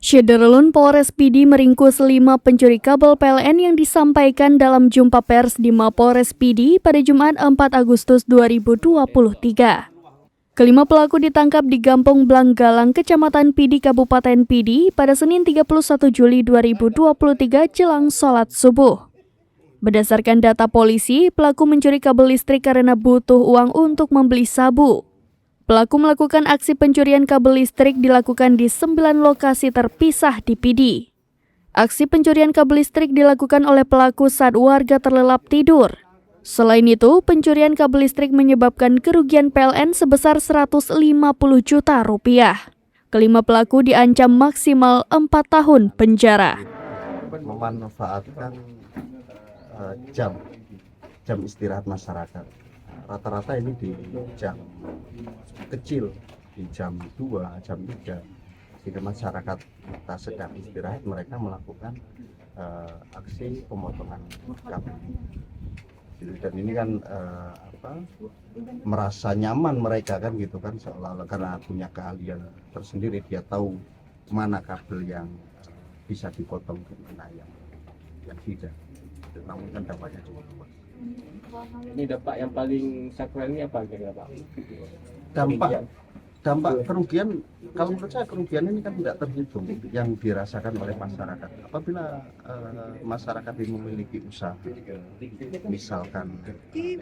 Syederlun Polres PD meringkus 5 pencuri kabel PLN yang disampaikan dalam jumpa pers di Mapolres PD pada Jumat 4 Agustus 2023. Kelima pelaku ditangkap di Gampong Blanggalang, Kecamatan PD, Kabupaten PD pada Senin 31 Juli 2023 jelang sholat subuh. Berdasarkan data polisi, pelaku mencuri kabel listrik karena butuh uang untuk membeli sabu. Pelaku melakukan aksi pencurian kabel listrik dilakukan di 9 lokasi terpisah di PD. Aksi pencurian kabel listrik dilakukan oleh pelaku saat warga terlelap tidur. Selain itu, pencurian kabel listrik menyebabkan kerugian PLN sebesar 150 juta rupiah. Kelima pelaku diancam maksimal 4 tahun penjara. Memanfaatkan jam istirahat masyarakat. Rata-rata ini di jam kecil, di jam 2, jam 3, jika masyarakat kita sedang istirahat, mereka melakukan aksi pemotongan kabel. Dan ini kan merasa nyaman mereka kan gitu kan, seolah-olah karena punya keahlian tersendiri, dia tahu mana kabel yang bisa dipotong ke mana yang tidak. Namun kan dampaknya cukup luas. Ini dampak yang paling sakral ini apa kira-kira Pak? Dampak kerugian, kalau menurut saya kerugian ini kan tidak terhitung yang dirasakan oleh masyarakat. Apabila masyarakat ini memiliki usaha, misalkan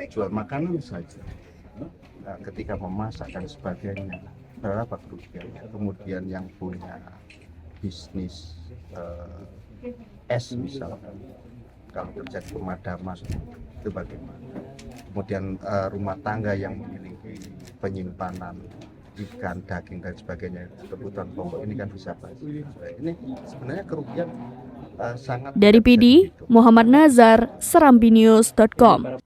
jual makanan saja, ketika memasak dan sebagainya, berapa kerugiannya. Kemudian yang punya bisnis es misalkan, kalau terjadi pemadaman itu bagaimana. Kemudian rumah tangga yang memiliki penyimpanan ikan, daging dan sebagainya, kebutuhan pokok ini kan bisa pasti. Ini sebenarnya kerugian sangat. Dari PD, Muhammad Nazar, serambinews.com.